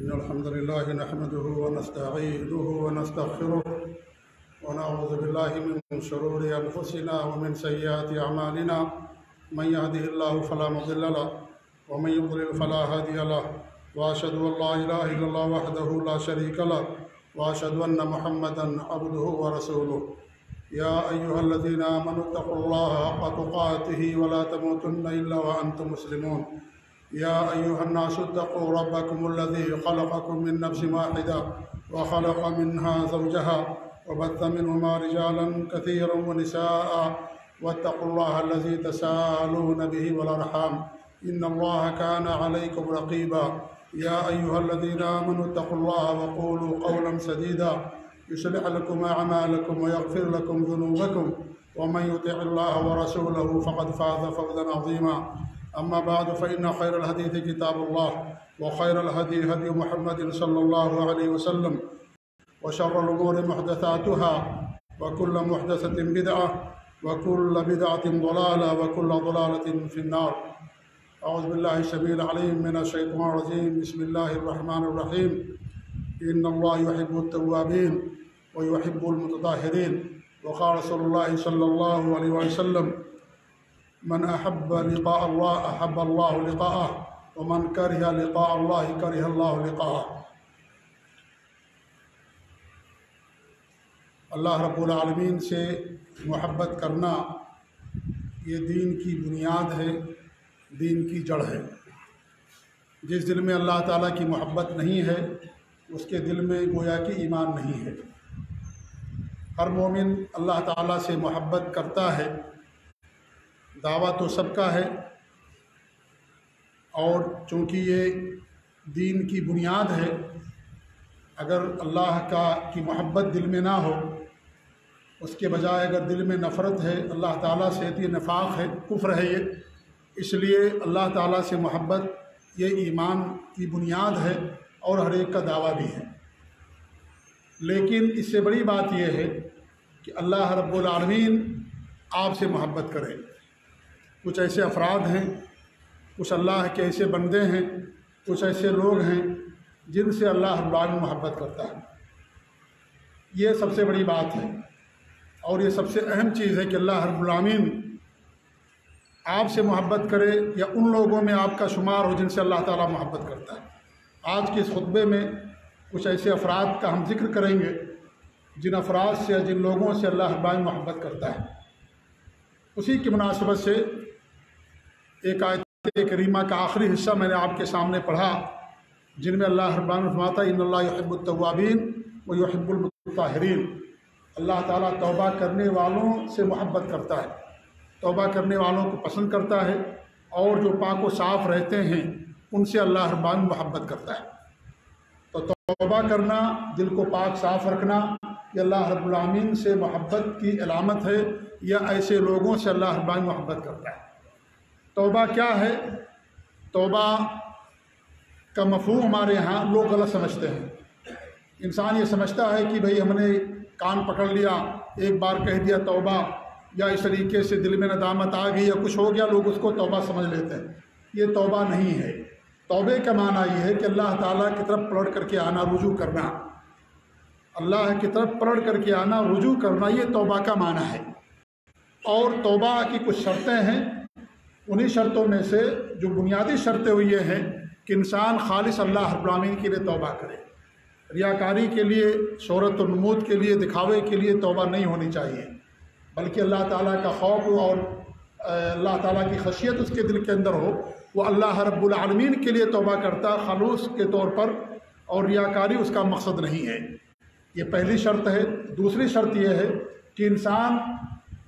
إن الحمد لله نحمده ونستعينه ونستغفره ونعوذ بالله من شرور أنفسنا ومن سيئات أعمالنا من يهده الله فلا مضل له ومن يضلل فلا هادي له وأشهد أن لا إله إلا الله وحده لا شريك له وأشهد أن محمدا عبده ورسوله يا أيها الذين آمنوا اتقوا الله حق تقاته ولا تموتن إلا وأنتم مسلمون يا أيها الناس اتقوا ربكم الذي خلقكم من نفس واحدة وخلق منها زوجها وبث منهما رجالا كثيرا ونساء واتقوا الله الذي تساءلون به والأرحام إن الله كان عليكم رقيبا يا أيها الذين آمنوا اتقوا الله وقولوا قولا سديدا يصلح لكم أعمالكم ويغفر لكم ذنوبكم ومن يطع الله ورسوله فقد فاز فوزا عظيما أما بعد فإن خير الحديث كتاب الله وخير الهدي هدي محمد صلى الله عليه وسلم وشر الأمور محدثاتها وكل محدثة بدعة وكل بدعة ضلالة وكل ضلالة في النار. أعوذ بالله السميع العليم من الشيطان الرجيم. بسم الله الرحمن الرحيم. إن الله يحب التوابين ويحب المتطهرين. وقال رسول الله صلى الله عليه وسلم من أحب لقاء الله أحب الله لقاءه ومن كره لقاء الله كره الله لقاءه. اللہ رب العالمین سے محبت کرنا یہ دین کی بنیاد ہے، دین کی جڑ ہے۔ جس دل میں اللہ تعالیٰ کی محبت نہیں ہے اس کے دل میں گویا کہ ایمان نہیں ہے۔ ہر مومن اللہ تعالیٰ سے محبت کرتا ہے، دعویٰ تو سب کا ہے، اور چونکہ یہ دین کی بنیاد ہے، اگر اللہ کی محبت دل میں نہ ہو، اس کے بجائے اگر دل میں نفرت ہے اللہ تعالیٰ سے، تو یہ نفاق ہے، کفر ہے یہ۔ اس لیے اللہ تعالیٰ سے محبت یہ ایمان کی بنیاد ہے اور ہر ایک کا دعویٰ بھی ہے۔ لیکن اس سے بڑی بات یہ ہے کہ اللہ رب العالمین آپ سے محبت کرے۔ کچھ ایسے افراد ہیں، کچھ اللہ کے ایسے بندے ہیں، کچھ ایسے لوگ ہیں جن سے اللہ رب العالمین محبت کرتا ہے۔ یہ سب سے بڑی بات ہے اور یہ سب سے اہم چیز ہے کہ اللہ رب العالمین آپ سے محبت کرے یا ان لوگوں میں آپ کا شمار ہو جن سے اللہ تعالیٰ محبت کرتا ہے۔ آج کے اس خطبے میں کچھ ایسے افراد کا ہم ذکر کریں گے جن افراد سے، جن لوگوں سے اللہ رب العالمین محبت کرتا ہے۔ اسی کی مناسبت سے ایک آیت کریمہ کا آخری حصہ میں نے آپ کے سامنے پڑھا، جن میں اللہ رب العالمین فرماتا ہے ان اللہ یحب التوابین ویحب المتطہرین۔ اللہ تعالیٰ توبہ کرنے والوں سے محبت کرتا ہے، توبہ کرنے والوں کو پسند کرتا ہے، اور جو پاک و صاف رہتے ہیں ان سے اللہ رب العالمین محبت کرتا ہے۔ تو توبہ کرنا، دل کو پاک صاف رکھنا، یہ اللہ رب العالمین سے محبت کی علامت ہے، یا ایسے لوگوں سے اللہ رب العالمین محبت کرتا ہے۔ توبہ کیا ہے؟ توبہ کا مفہوم ہمارے ہاں لوگ غلط سمجھتے ہیں۔ انسان یہ سمجھتا ہے کہ بھئی ہم نے کان پکڑ لیا، ایک بار کہہ دیا توبہ، یا اس طریقے سے دل میں ندامت آ گئی یا کچھ ہو گیا، لوگ اس کو توبہ سمجھ لیتے ہیں۔ یہ توبہ نہیں ہے۔ توبے کا معنی یہ ہے کہ اللہ تعالیٰ کی طرف پلٹ کر کے آنا، رجوع کرنا، اللہ کی طرف پلٹ کر کے آنا، رجوع کرنا، یہ توبہ کا معنی ہے۔ اور توبہ کی کچھ شرطیں ہیں، انہی شرطوں میں سے جو بنیادی شرطیں ہوئی یہ ہیں کہ انسان خالص اللہ رب العالمین کے لیے توبہ کرے۔ ریاکاری کے لیے، شہرت و نمود کے لیے، دکھاوے کے لیے توبہ نہیں ہونی چاہیے، بلکہ اللہ تعالیٰ کا خوف اور اللہ تعالیٰ کی خشیت اس کے دل کے اندر ہو۔ وہ اللہ رب العالمین کے لیے توبہ کرتا خلوص کے طور پر، اور ریاکاری اس کا مقصد نہیں ہے۔ یہ پہلی شرط ہے۔ دوسری شرط یہ ہے کہ انسان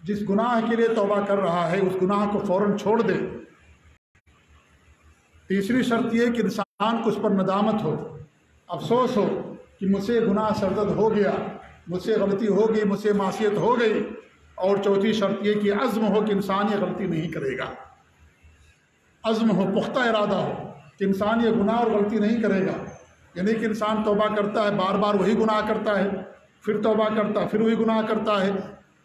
جس گناہ کے لیے توبہ کر رہا ہے اس گناہ کو فوراً چھوڑ دے۔ تیسری شرط یہ کہ انسان کو اس پر ندامت ہو، افسوس ہو کہ مجھ سے گناہ سرزد ہو گیا، مجھ سے غلطی ہو گئی، مجھ سے معصیت ہو گئی۔ اور چوتھی شرط یہ کہ عزم ہو کہ انسان یہ غلطی نہیں کرے گا، عزم ہو، پختہ ارادہ ہو کہ انسان یہ گناہ اور غلطی نہیں کرے گا۔ یعنی کہ انسان توبہ کرتا ہے، بار بار وہی گناہ کرتا ہے، پھر توبہ کرتا ہے، پھر وہی گناہ کرتا ہے،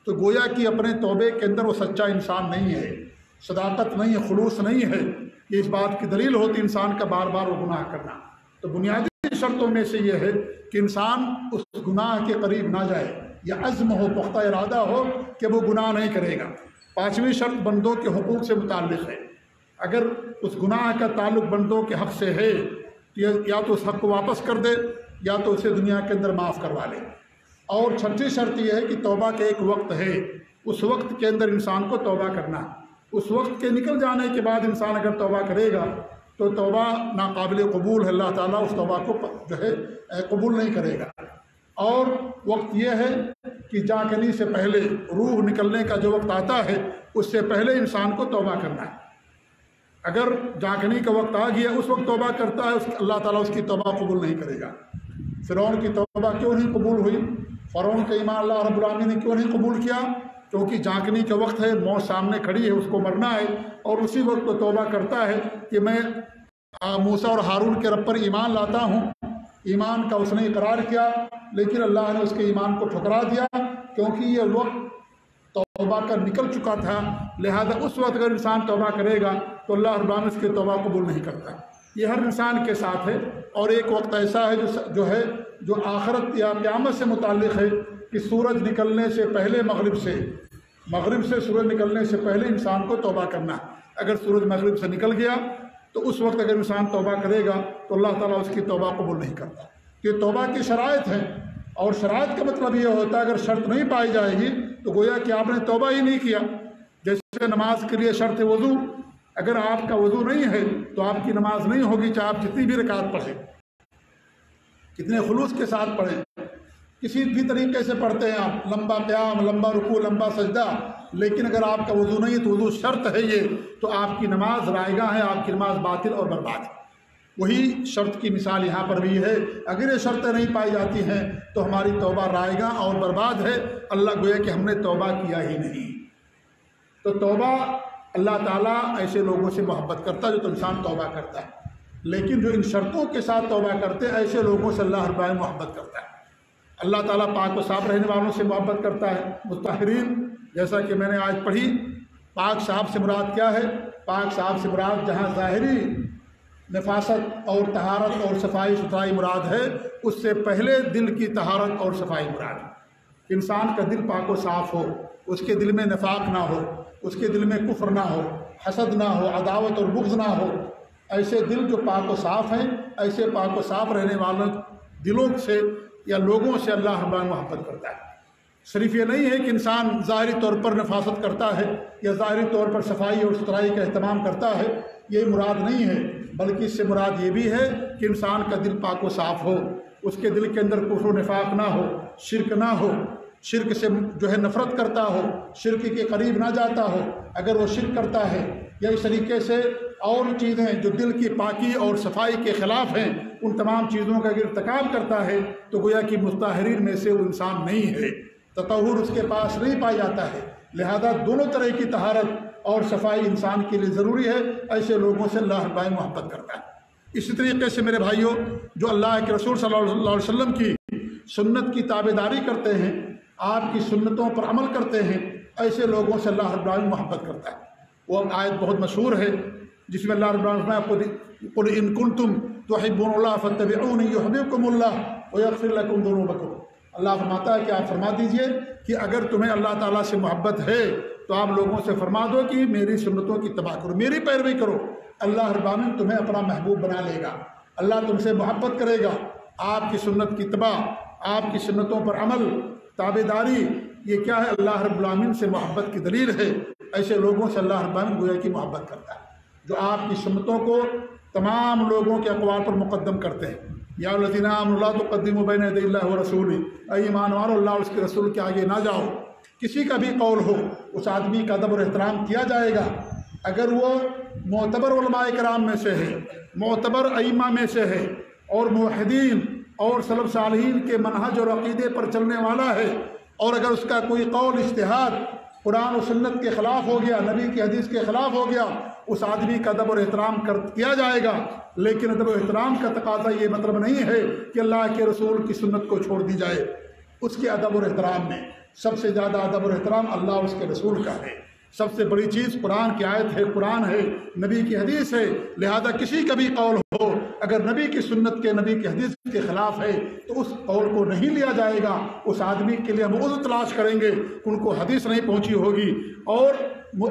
تو گویا کہ اپنے توبے کے اندر وہ سچا انسان نہیں ہے، صداقت نہیں ہے، خلوص نہیں ہے۔ یہ اس بات کی دلیل ہوتی انسان کا بار بار وہ گناہ کرنا۔ تو بنیادی شرطوں میں سے یہ ہے کہ انسان اس گناہ کے قریب نہ جائے، یہ عزم ہو، پختہ ارادہ ہو کہ وہ گناہ نہیں کرے گا۔ پانچویں شرط بندوں کے حقوق سے متعلق ہے، اگر اس گناہ کا تعلق بندوں کے حق سے ہے تو یا تو اس حق کو واپس کر دے یا تو اسے دنیا کے اندر معاف کروا لے۔ اور چھٹی شرط یہ ہے کہ توبہ کا ایک وقت ہے، اس وقت کے اندر انسان کو توبہ کرنا، اس وقت کے نکل جانے کے بعد انسان اگر توبہ کرے گا تو توبہ ناقابل قبول ہے، اللہ تعالیٰ اس توبہ کو جو ہے قبول نہیں کرے گا۔ اور وقت یہ ہے کہ جاگنے سے پہلے، روح نکلنے کا جو وقت آتا ہے اس سے پہلے انسان کو توبہ کرنا ہے۔ اگر جاگنے کا وقت آ گیا، اس وقت توبہ کرتا ہے، اللہ تعالیٰ اس کی توبہ قبول نہیں کرے گا۔ فرعون کی توبہ کیوں نہیں قبول ہوئی؟ فرعون کا ایمان اللہ رب العالمین نے کیوں نہیں قبول کیا؟ کیونکہ جاگنے کا وقت ہے، موت سامنے کھڑی ہے، اس کو مرنا ہے، اور اسی وقت وہ توبہ کرتا ہے کہ میں موسیٰ اور ہارون کے رب پر ایمان لاتا ہوں۔ ایمان کا اس نے اقرار کیا، لیکن اللہ نے اس کے ایمان کو ٹھکرا دیا کیونکہ یہ وقت توبہ کا نکل چکا تھا۔ لہذا اس وقت اگر انسان توبہ کرے گا تو اللہ رب العالمین اس کی توبہ قبول نہیں کرتا۔ یہ ہر انسان کے ساتھ ہے۔ اور ایک وقت ایسا ہے جو آخرت یا قیامت سے متعلق ہے کہ سورج نکلنے سے پہلے، مغرب سے سورج نکلنے سے پہلے انسان کو توبہ کرنا ہے۔ اگر سورج مغرب سے نکل گیا تو اس وقت اگر انسان توبہ کرے گا تو اللہ تعالیٰ اس کی توبہ قبول نہیں کرتا۔ یہ توبہ کی شرائط ہیں، اور شرائط کا مطلب یہ ہوتا ہے اگر شرط نہیں پائی جائے گی تو گویا کہ آپ نے توبہ ہی نہیں کیا۔ جیسے نماز کے لیے شرط وضو، اگر آپ کا وضو نہیں ہے تو آپ کی نماز نہیں ہوگی، چاہے آپ جتنی بھی رکعت پڑھیں، کتنے خلوص کے ساتھ پڑھیں، کسی بھی طریقے سے پڑھتے ہیں آپ، لمبا قیام، لمبا رکوع، لمبا سجدہ، لیکن اگر آپ کا وضو نہیں ہے تو وضو شرط ہے یہ، تو آپ کی نماز رائگاں ہے، آپ کی نماز باطل اور برباد ہے۔ وہی شرط کی مثال یہاں پر بھی ہے، اگر یہ شرطیں نہیں پائی جاتی ہیں تو ہماری توبہ رائگاں اور برباد ہے، اللہ گویا کہ ہم نے توبہ کیا ہی نہیں۔ تو توبہ اللہ تعالیٰ ایسے لوگوں سے محبت کرتا ہے جو انسان توبہ کرتا ہے، لیکن جو ان شرطوں کے ساتھ توبہ کرتے ہیں ایسے لوگوں سے اللہ رب العالمین محبت کرتا ہے۔ اللہ تعالیٰ پاک و صاف رہنے والوں سے محبت کرتا ہے، مطہرین، جیسا کہ میں نے آج پڑھی۔ پاک صاحب سے مراد کیا ہے؟ پاک صاحب سے مراد جہاں ظاہری نفاست اور طہارت اور صفائی ستھرائی مراد ہے، اس سے پہلے دل کی طہارت اور صفائی مراد ہے۔ انسان کا دل پاک و صاف ہو، اس کے دل میں نفاق نہ ہو، اس کے دل میں کفر نہ ہو، حسد نہ ہو، عداوت اور بغض نہ ہو۔ ایسے دل جو پاک و صاف ہیں، ایسے پاک و صاف رہنے والوں دلوں سے یا لوگوں سے اللہ رب العالمین محبت کرتا ہے۔ صرف یہ نہیں ہے کہ انسان ظاہری طور پر نفاست کرتا ہے یا ظاہری طور پر صفائی اور ستھرائی کا اہتمام کرتا ہے، یہ مراد نہیں ہے، بلکہ اس سے مراد یہ بھی ہے کہ انسان کا دل پاک و صاف ہو، اس کے دل کے اندر کفر و نفاق نہ ہو، شرک نہ ہو، شرک سے جو ہے نفرت کرتا ہو، شرک کے قریب نہ جاتا ہو۔ اگر وہ شرک کرتا ہے یا اس طریقے سے اور چیزیں جو دل کی پاکی اور صفائی کے خلاف ہیں، ان تمام چیزوں کا اگر ارتکاب کرتا ہے تو گویا کہ مطہرین میں سے وہ انسان نہیں ہے، تطہر اس کے پاس نہیں پایا جاتا ہے۔ لہذا دونوں طرح کی طہارت اور صفائی انسان کے لیے ضروری ہے۔ ایسے لوگوں سے اللہ رب العالمین محبت کرتا ہے۔ اسی طریقے سے میرے بھائیوں، جو اللہ کے رسول صلی اللہ علیہ وسلم کی سنت کی تابعداری کرتے ہیں، آپ کی سنتوں پر عمل کرتے ہیں، ایسے لوگوں سے اللہ رب العالمین محبت کرتا ہے۔ وہ آیت بہت مشہور ہے جس میں اللہ رب العالمین قل ان کنتم تحبون اللہ فاتبعونی یحببکم اللہ ویغفر لکم ذنوبکم۔ اللہ فرماتا ہے کہ آپ فرما دیجئے کہ اگر تمہیں اللہ تعالیٰ سے محبت ہے تو آپ لوگوں سے فرما دو کہ میری سنتوں کی اتباع کرو، میری پیروی کرو، اللہ رب العالمین تمہیں اپنا محبوب بنا لے گا، اللہ تم سے محبت کرے گا۔ آپ کی سنت کی اتباع، آپ کی سنتوں پر عمل، تابعداری، یہ کیا ہے؟ اللہ رب العالمین سے محبت کی دلیل ہے۔ ایسے لوگوں سے اللہ رب العالمین گویا کی محبت کرتا ہے جو آپ کی سنتوں کو تمام لوگوں کے اقوال پر مقدم کرتے ہیں۔ یا الذین آمنوا لا تقدموا بین یدی اللہ ورسولہ، اے ایمان والو اللہ اور اس کے رسول کے آگے نہ جاؤ۔ کسی کا بھی قول ہو، اس آدمی کا ادب اور احترام کیا جائے گا اگر وہ معتبر علماء کرام میں سے ہے، معتبر ائمہ میں سے ہے، اور موحدین اور سلف صالحین کے منہج اور عقیدے پر چلنے والا ہے، اور اگر اس کا کوئی قول اجتہاد قرآن و سنت کے خلاف ہو گیا، نبی کی حدیث کے خلاف ہو گیا، اس آدمی کا ادب اور احترام کیا جائے گا۔ لیکن ادب و احترام کا تقاضا یہ مطلب نہیں ہے کہ اللہ کے رسول کی سنت کو چھوڑ دی جائے۔ اس کے ادب اور احترام میں سب سے زیادہ ادب اور احترام اللہ اور اس کے رسول کا ہے۔ سب سے بڑی چیز قرآن کی آیت ہے، قرآن ہے، نبی کی حدیث ہے۔ لہذا کسی کا بھی قول ہو، اگر نبی کی سنت کے، نبی کی حدیث کے خلاف ہے تو اس قول کو نہیں لیا جائے گا۔ اس آدمی کے لیے ہم عذر تلاش کریں گے کہ ان کو حدیث نہیں پہنچی ہوگی، اور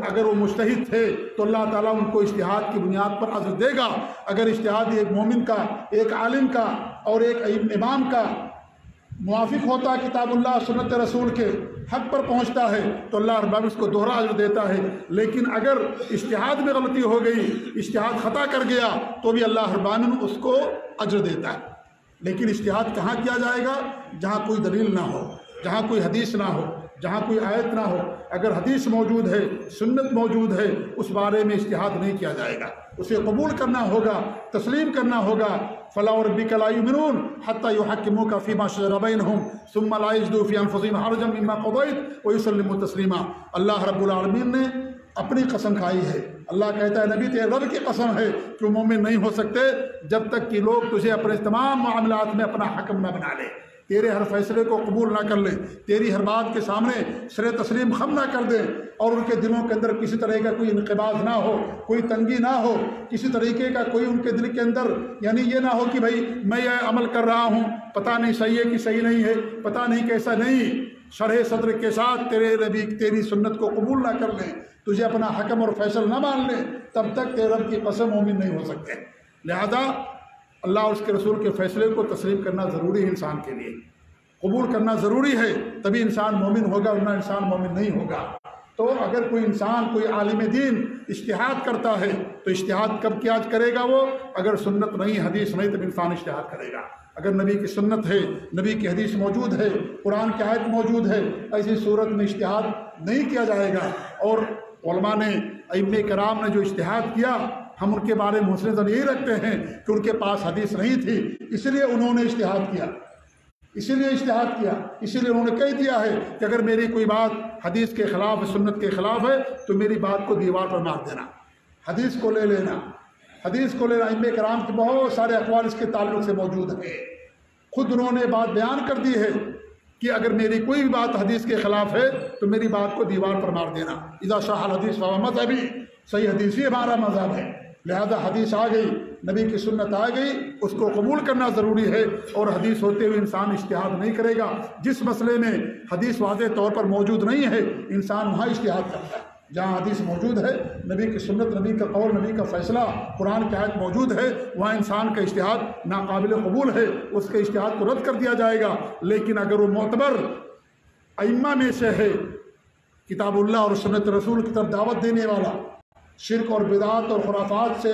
اگر وہ مجتہد تھے تو اللہ تعالیٰ ان کو اجتہاد کی بنیاد پر اجر دے گا۔ اگر اجتہاد ایک مومن کا، ایک عالم کا اور ایک امام کا موافق ہوتا ہے کتاب اللہ سنت رسول کے، حق پر پہنچتا ہے، تو اللہ رب العالمین اس کو دوہرا اجر دیتا ہے۔ لیکن اگر اجتہاد میں غلطی ہو گئی، اجتہاد خطا کر گیا، تو بھی اللہ رب العالمین اس کو اجر دیتا ہے۔ لیکن اجتہاد کہاں کیا جائے گا؟ جہاں کوئی دلیل نہ ہو، جہاں کوئی حدیث نہ ہو، جہاں کوئی آیت نہ ہو۔ اگر حدیث موجود ہے، سنت موجود ہے، اس بارے میں اجتہاد نہیں کیا جائے گا، اسے قبول کرنا ہوگا، تسلیم کرنا ہوگا۔ فَلَا وَرَبِّكَ لَا يُؤْمِنُونَ حَتَّى يُحَكِّمُوكَ فِي مَا شَجَرَ بَيْنَهُمْ ثُمَّ لَا يَجِدُوا فِي أَنفُسِهِمْ حَرَجًا مِّمَّا قَضَيْتَ وَيُسَلِّمُوا تَسْلِيمًا۔ اللہ رب العالمین نے اپنی قسم کھائی ہے۔ اللہ کہتا ہے نبی تیرے رب کی قسم ہے کہ وہ مومن نہیں ہو سکتے جب تک کہ لوگ تجھے اپنے تمام معاملات میں اپنا حکم نہ بنا لے، تیرے ہر فیصلے کو قبول نہ کر لیں، تیری ہر بات کے سامنے سر تسلیم خم نہ کر دیں، اور ان کے دلوں کے اندر کسی طرح کا کوئی انقباض نہ ہو، کوئی تنگی نہ ہو، کسی طریقے کا کوئی ان کے دل کے اندر یعنی یہ نہ ہو کہ بھائی میں یہ عمل کر رہا ہوں، پتہ نہیں صحیح ہے کہ صحیح نہیں ہے، پتہ نہیں کیسا نہیں۔ شرح صدر کے ساتھ تیرے نبی تیری سنت کو قبول نہ کر لیں، تجھے اپنا حکم اور فیصل نہ مان لیں، تب تک تیرے رب کی قسم مومن نہیں ہو سکتے۔ لہذا اللہ اور اس کے رسول کے فیصلے کو تسلیم کرنا ضروری ہے، انسان کے لیے قبول کرنا ضروری ہے، تبھی انسان مومن ہوگا، ورنہ انسان مومن نہیں ہوگا۔ تو اگر کوئی انسان، کوئی عالم دین اجتہاد کرتا ہے تو اجتہاد کب کیا کرے گا؟ وہ اگر سنت نہیں، حدیث نہیں، تب انسان اجتہاد کرے گا۔ اگر نبی کی سنت ہے، نبی کی حدیث موجود ہے، قرآن کی آیت موجود ہے، ایسی صورت میں اجتہاد نہیں کیا جائے گا۔ اور علماء نے، ائمہ کرام نے جو اجتہاد کیا، ہم ان کے بارے میں حسن ظن یہی رکھتے ہیں کہ ان کے پاس حدیث نہیں تھی، اس لیے انہوں نے اجتہاد کیا، اسی لیے انہوں نے کہہ دیا ہے کہ اگر میری کوئی بات حدیث کے خلاف ہے، سنت کے خلاف ہے، تو میری بات کو دیوار پر مار دینا، حدیث کو لے لینا۔ ائمہ کرام کے بہت سارے اقوال اس کے تعلق سے موجود ہیں۔ خود انہوں نے بات بیان کر دی ہے کہ اگر میری کوئی بھی بات حدیث کے خلاف ہے تو میری بات کو دیوار پر مار دینا۔ اذا صح الحدیث فہو مذہبی، صحیح حدیث ہی ہمارا مذہب ہے۔ لہذا حدیث آ گئی، نبی کی سنت آ گئی، اس کو قبول کرنا ضروری ہے، اور حدیث ہوتے ہوئے انسان اجتہاد نہیں کرے گا۔ جس مسئلے میں حدیث واضح طور پر موجود نہیں ہے، انسان وہاں اجتہاد کرتا ہے۔ جہاں حدیث موجود ہے، نبی کی سنت، نبی کا قول، نبی کا فیصلہ، قرآن کی آیت موجود ہے، وہاں انسان کا اجتہاد ناقابل قبول ہے، اس کے اجتہاد کو رد کر دیا جائے گا۔ لیکن اگر وہ معتبر ائمہ میں سے ہے، کتاب اللہ اور سنت رسول کی طرف دعوت دینے والا، شرک اور بدعات اور خرافات سے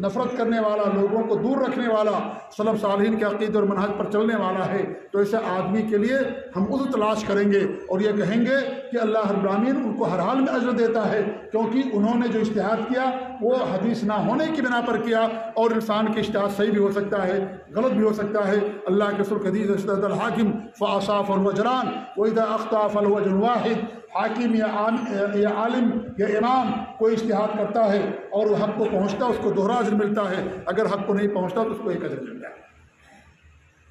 نفرت کرنے والا، لوگوں کو دور رکھنے والا، سلف صالحین کے عقیدے اور منہج پر چلنے والا ہے، تو ایسے آدمی کے لیے ہم عذر تلاش کریں گے اور یہ کہیں گے کہ اللہ رب العالمین ان کو ہر حال میں اجر دیتا ہے، کیونکہ انہوں نے جو اجتہاد کیا وہ حدیث نہ ہونے کی بنا پر کیا، اور انسان کے اجتہاد صحیح بھی ہو سکتا ہے، غلط بھی ہو سکتا ہے۔ اللہ کے رسول حدیث اجتہد الحاکم فاصاب فهو اجران واذا اخطا فله اجر واحد۔ حاکم یا عالم یا امام کوئی اجتہاد کرتا ہے اور وہ حق کو پہنچتا ہے، اس کو دوہرا اجر ملتا ہے، اگر حق کو نہیں پہنچتا تو اس کو ایک اجر ملتا ہے۔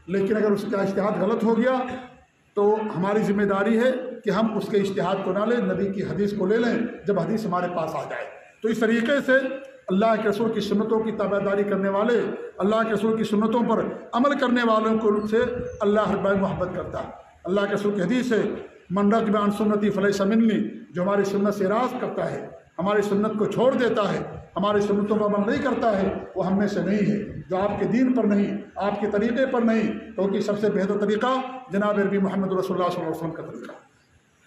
لیکن اگر اس کا اجتہاد غلط ہو گیا تو ہماری ذمہ داری ہے کہ ہم اس کے اجتہاد کو نہ لیں، نبی کی حدیث کو لے لیں جب حدیث ہمارے پاس آ جائے۔ تو اس طریقے سے اللہ کے رسول کی سنتوں کی تابعداری کرنے والے، اللہ کے رسول کی سنتوں پر عمل کرنے والوں کو سے اللہ رب العالمین محبت کرتا ہے۔ اللہ کے رسول کی حدیث ہے من رغب عن سنتی فلیس منی، جو ہماری سنت سے اعراض کرتا ہے، ہماری سنت کو چھوڑ دیتا ہے، ہماری سنتوں پر عمل نہیں کرتا ہے، وہ ہم میں سے نہیں ہے۔ جو آپ کے دین پر نہیں، آپ کے طریقے پر نہیں، کیونکہ سب سے بہتر طریقہ جناب نبی محمد رسول اللہ صلی اللہ علیہ وسلم کا طریقہ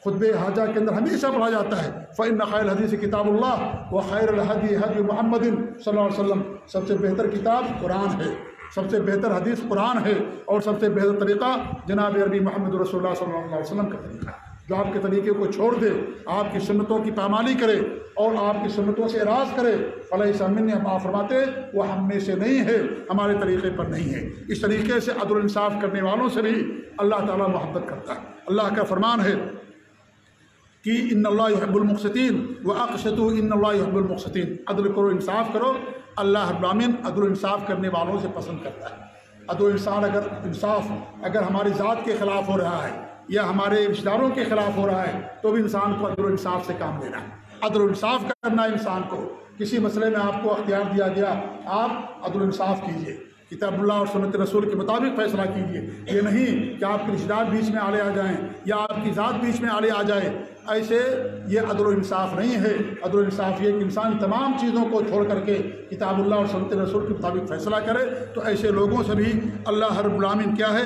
خطبہ حاجہ کے اندر ہمیشہ پڑھا جاتا ہے، فإن خیر الحدیث کتاب اللہ وخیر الہدی ہدی محمد صلی اللہ علیہ وسلم۔ سب سے بہتر کتاب قرآن ہے، سب سے بہتر حدیث قرآن ہے، اور سب سے بہتر طریقہ جناب عربی محمد رسول اللہ صلی اللہ علیہ وسلم کا طریقہ ہے۔ جو آپ کے طریقے کو چھوڑ دے، آپ کی سنتوں کی پامالی کرے اور آپ کی سنتوں سے اعراض کرے، فلیس منی، ہم آپ فرماتے وہ ہم میں سے نہیں ہے، ہمارے طریقے پر نہیں ہے۔ اس طریقے سے عدل و انصاف کرنے والوں سے بھی اللہ تعالیٰ محبت کرتا ہے۔ اللہ کا فرمان ہے کہ ان اللہ یحب المقسطین واقسطوا ان اللہ یحب المقسطین، عدل کرو، انصاف کرو، اللہ رب العالمین عدل و انصاف کرنے والوں سے پسند کرتا ہے۔ عدل و انصاف اگر ہماری ذات کے خلاف ہو رہا ہے یا ہمارے رشتہ داروں کے خلاف ہو رہا ہے تو بھی انسان کو عدل و انصاف سے کام لینا ہے۔ عدل و انصاف کرنا ہے انسان کو۔ کسی مسئلے میں آپ کو اختیار دیا گیا، آپ عدل و انصاف کیجیے، کتاب اللہ اور سنت رسول کے مطابق فیصلہ کیجیے۔ یہ نہیں کہ آپ کے رشتہ دار بیچ میں آڑے آ جائیں یا آپ کی ذات بیچ میں آڑے آ جائے، ایسے یہ عدل و انصاف نہیں ہے۔ عدل و انصاف یہ کہ انسان تمام چیزوں کو چھوڑ کر کے کتاب اللہ اور سنت رسول کے مطابق فیصلہ کرے۔ تو ایسے لوگوں سے بھی اللہ رب العالمین کیا ہے،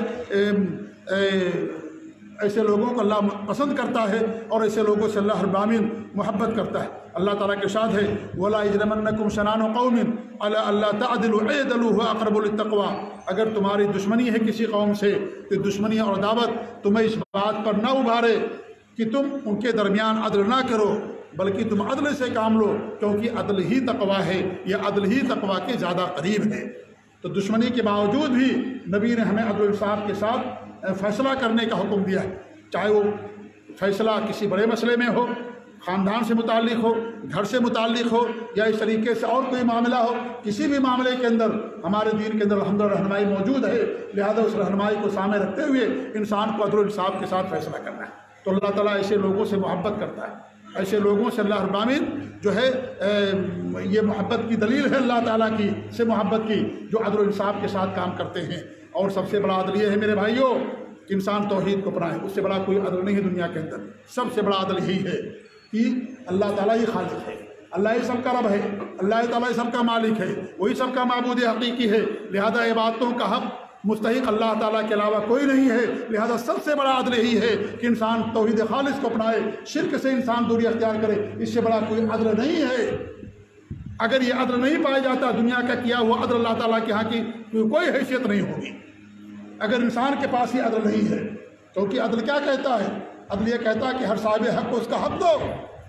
ایسے لوگوں کو اللہ پسند کرتا ہے اور ایسے لوگوں سے اللہ رب العالمین محبت کرتا ہے۔ اللہ تعالیٰ کے ارشاد ہے وَلَا يَجْرِمَنَّكُمْ شَنَآنُ قَوْمٍ عَلَىٰ أَلَّا تَعْدِلُوا اعْدِلُوا هُوَ أَقْرَبُ لِلتَّقْوَىٰ، اگر تمہاری دشمنی ہے کسی قوم سے تو دشمنی اور عداوت تمہیں اس بات پر نہ ابھارے کہ تم ان کے درمیان عدل نہ کرو، بلکہ تم عدل سے کام لو، کیونکہ عدل ہی تقویٰ ہے، یہ عدل ہی تقویٰ کے زیادہ قریب ہے۔ تو دشمنی کے باوجود بھی نبی نے ہمیں عدل و انصاف کے ساتھ فیصلہ کرنے کا حکم دیا ہے، چاہے وہ فیصلہ کسی بڑے مسئلے میں ہو، خاندان سے متعلق ہو، گھر سے متعلق ہو، یا اس طریقے سے اور کوئی معاملہ ہو۔ کسی بھی معاملے کے اندر ہمارے دین کے اندر الحمدللہ رہنمائی موجود ہے، لہذا اس رہنمائی کو سامنے رکھتے ہوئے انسان کو عدل و انصاف کے ساتھ فیصلہ کرنا ہے۔ تو اللہ تعالیٰ ایسے لوگوں سے محبت کرتا ہے، ایسے لوگوں سے اللہ رب العالمین جو ہے یہ محبت کی دلیل ہے اللہ تعالیٰ کی سے محبت کی، جو عدل و انصاف کے ساتھ کام کرتے ہیں۔ اور سب سے بڑا عدل یہ ہے میرے بھائیوں کہ انسان توحید کو اپنائے، اس سے بڑا کوئی عدل نہیں ہے دنیا کے اندر۔ سب سے بڑا عدل ہی ہے کہ اللہ تعالیٰ ہی خالق ہے، اللہ ہی سب کا رب ہے، اللہ تعالیٰ ہی سب کا مالک ہے، وہی سب کا معبود حقیقی ہے، لہذا عبادتوں کا حق مستحق اللہ تعالیٰ کے علاوہ کوئی نہیں ہے۔ لہذا سب سے بڑا عدل یہی ہے کہ انسان توحید خالص کو اپنائے، شرک سے انسان دوری اختیار کرے، اس سے بڑا کوئی عدل نہیں ہے۔ اگر یہ عدل نہیں پایا جاتا، دنیا کا کیا ہوا عدل اللہ تعالیٰ کے ہاں کی کوئی حیثیت نہیں ہوگی۔ اگر انسان کے پاس یہ عدل نہیں ہے، کیونکہ عدل کیا کہتا ہے؟ عدل یہ کہتا ہے کہ ہر صاحب حق کو اس کا حق دو۔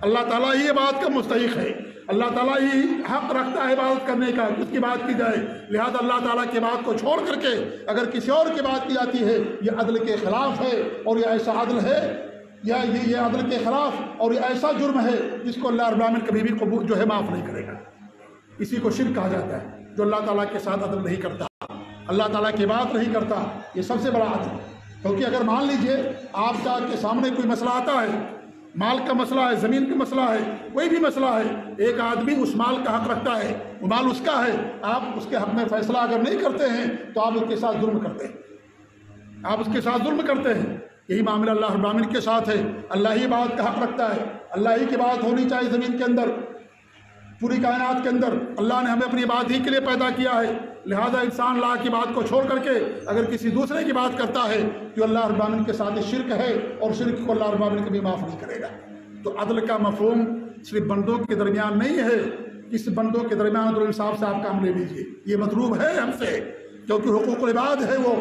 اللہ تعالیٰ ہی بات کا مستحق ہے، اللہ تعالیٰ ہی حق رکھتا ہے عبادت کرنے کا، اس کی بات کی جائے۔ لہذا اللہ تعالیٰ کی بات کو چھوڑ کر کے اگر کسی اور کی بات کی جاتی ہے، یہ عدل کے خلاف ہے، اور یہ ایسا عدل ہے یا یہ عدل کے خلاف اور یہ ایسا جرم ہے جس کو اللہ رب العالمین کبھی بھی قبول جو ہے معاف نہیں کرے گا۔ اسی کو شرک کہا جاتا ہے، جو اللہ تعالیٰ کے ساتھ عدل نہیں کرتا، اللہ تعالیٰ کی بات نہیں کرتا، یہ سب سے بڑا عدل۔ کیونکہ اگر مان لیجئے آپ کا کے سامنے کوئی مسئلہ آتا ہے، مال کا مسئلہ ہے، زمین کا مسئلہ ہے، کوئی بھی مسئلہ ہے، ایک آدمی اس مال کا حق رکھتا ہے، وہ مال اس کا ہے، آپ اس کے حق میں فیصلہ اگر نہیں کرتے ہیں تو آپ اس کے ساتھ ظلم کرتے ہیں، آپ اس کے ساتھ ظلم کرتے ہیں۔ یہی معاملہ اللہ رب العالمین کے ساتھ ہے، اللہ ہی بات کا حق رکھتا ہے، اللہ ہی کی بات ہونی چاہیے زمین کے اندر، پوری کائنات کے اندر۔ اللہ نے ہمیں اپنی بات ہی کے لیے پیدا کیا ہے، لہذا انسان اللہ کی بات کو چھوڑ کر کے اگر کسی دوسرے کی بات کرتا ہے تو اللہ رب العالمین کے ساتھ شرک ہے، اور شرک کو اللہ رب العالمین کبھی معاف نہیں کرے گا۔ تو عدل کا مفہوم صرف بندوں کے درمیان نہیں ہے، اس بندوں کے درمیان عدل و انصاف سے آپ کام لے لیجیے، یہ مطلوب ہے ہم سے، کیونکہ حقوق العباد ہے وہ،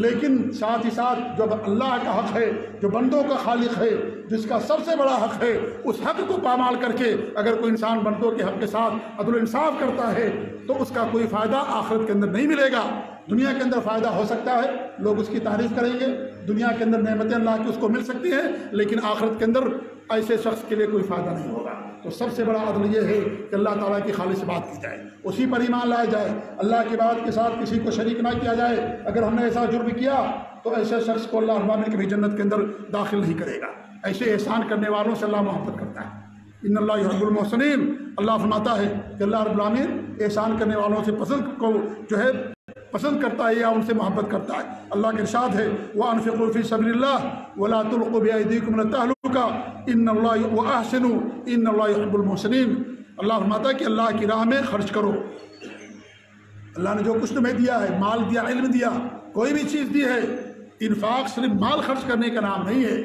لیکن ساتھ ہی ساتھ جو اللہ کا حق ہے، جو بندوں کا خالق ہے، جس کا سب سے بڑا حق ہے، اس حق کو پامال کر کے اگر کوئی انسان بندوں کے حق کے ساتھ عدل و انصاف کرتا ہے تو اس کا کوئی فائدہ آخرت کے اندر نہیں ملے گا۔ دنیا کے اندر فائدہ ہو سکتا ہے، لوگ اس کی تعریف کریں گے، دنیا کے اندر نعمتیں اللہ کی اس کو مل سکتی ہیں، لیکن آخرت کے اندر ایسے شخص کے لیے کوئی فائدہ نہیں ہوگا۔ تو سب سے بڑا عدل یہ ہے کہ اللہ تعالیٰ کی خالص بات کی جائے، اسی پر ایمان لایا جائے، اللہ کی بات کے ساتھ کسی کو شریک نہ کیا جائے۔ اگر ہم نے ایسا جرم کیا تو ایسے شخص کو اللہ رب العالمین کبھی جنت کے اندر داخل نہیں کرے گا۔ ایسے احسان کرنے والوں سے اللہ محبت کرتا ہے، ان اللہ یحب المحسنین۔ اللہ فرماتا ہے کہ اللہ رب العالمین احسان کرنے والوں سے پسند کرتا ہے یا ان سے محبت کرتا ہے۔ اللہ کے ارشاد ہے وَأَنفِقُوا فِي سَبِيلِ اللَّهِ وَلَا تُلْقُوا بِأَيْدِيكُمْ إِلَى التَّهْلُكَةِ إِنَّ اللَّهَ وَأَحْسِنُوا إِنَّ اللَّهَ يُحِبُّ الْمُحْسِنِينَ۔ اللہ فرماتا ہے کہ اللہ کی راہ میں خرچ کرو۔ اللہ نے جو کچھ تمہیں دیا ہے، مال دیا، علم دیا، کوئی بھی چیز دی ہے، انفاق صرف مال خرچ کرنے کا نام نہیں ہے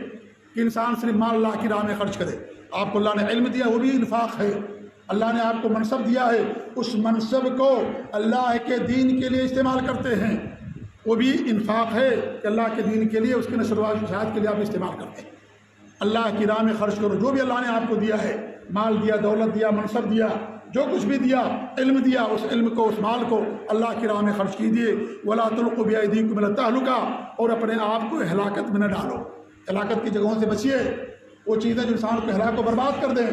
کہ انسان صرف مال اللہ کی راہ میں خرچ کرے۔ آپ کو اللہ نے علم دیا، وہ بھی انفاق ہے۔ اللہ نے آپ کو منصب دیا ہے، اس منصب کو اللہ کے دین کے لیے استعمال کرتے ہیں، وہ بھی انفاق ہے کہ اللہ کے دین کے لیے، اس کے نشر و اشاعت کے لیے آپ استعمال کرتے ہیں۔ اللہ کی راہ میں خرچ کرو، جو بھی اللہ نے آپ کو دیا ہے، مال دیا، دولت دیا، منصب دیا، جو کچھ بھی دیا، علم دیا، اس علم کو، اس مال کو اللہ کی راہ میں خرچ کیجیے۔ وَلَا تُلْقُوا بِأَيْدِيكُمْ إِلَى التَّهْلُكَةِ، اور اپنے آپ کو ہلاکت میں نہ ڈالو۔ ہلاکت کی جگہوں سے بچیے، وہ چیزیں جو انسان کو ہلاک و برباد کر دیں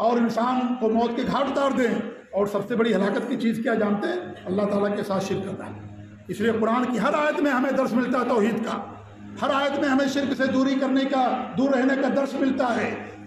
اور انسان کو موت کے گھاٹ اتار دیں۔ اور سب سے بڑی ہلاکت کی چیز کیا جانتے ہیں؟ اللہ تعالیٰ کے ساتھ شرک کرنا ہے۔ اس لیے قرآن کی ہر آیت میں ہمیں درس ملتا ہے توحید کا، ہر آیت میں ہمیں شرک سے دور رہنے کا درس ملتا ہے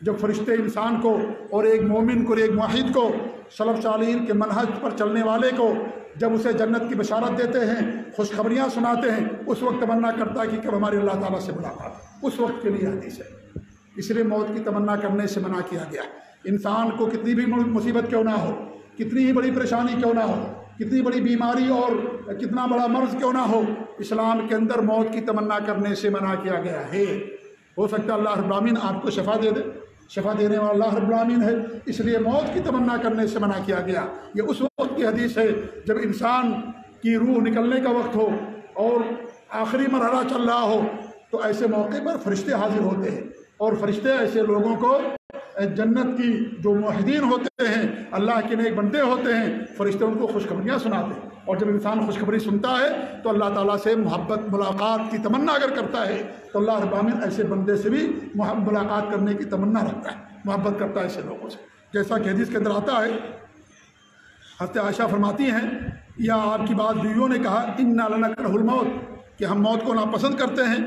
جب فرشتے انسان کو اور ایک مومن کو اور ایک موحد کو سلف صالحین کے منہج پر چلنے والے کو جب اسے جنت کی بشارت دیتے ہیں، خوشخبریاں سناتے ہیں، اس وقت تمنا کرتا ہے کہ کب ہماری اللہ تعالیٰ سے ملاقات، اس وقت کے لیے حدیث ہے۔ اس لیے موت کی تمنا کرنے سے منع کیا گیا۔ انسان کو کتنی بھی مصیبت کیوں نہ ہو، کتنی ہی بڑی پریشانی کیوں نہ ہو، کتنی بڑی بیماری اور کتنا بڑا مرض کیوں نہ ہو، اسلام کے اندر موت کی تمنا کرنے سے منع کیا گیا ہے۔ ہو سکتا ہے اللہ رب العالمین آپ کو شفا دے دے، شفا دینے والا اللہ رب العالمین ہے، اس لیے موت کی تمنا کرنے سے منع کیا گیا۔ یہ اس وقت کی حدیث ہے جب انسان کی روح نکلنے کا وقت ہو اور آخری مرحلہ چل رہا ہو، تو ایسے موقع پر فرشتے حاضر ہوتے ہیں، اور فرشتے ایسے لوگوں کو جنت کی جو موحدین ہوتے ہیں، اللہ کے نیک بندے ہوتے ہیں، فرشتے ان کو خوشخبریاں سناتے ہیں۔ اور جب انسان خوشخبری سنتا ہے تو اللہ تعالیٰ سے محبت ملاقات کی تمنا اگر کرتا ہے تو اللہ رب العالمین ایسے بندے سے بھی ملاقات کرنے کی تمنا رکھتا ہے، محبت کرتا ہے ایسے لوگوں سے۔ جیسا کہ حدیث کے اندر آتا ہے، حضرت عائشہ فرماتی ہیں یا آپ کی بعض بیویوں نے کہا انا لنکرہ الموت، کہ ہم موت کو ناپسند کرتے ہیں۔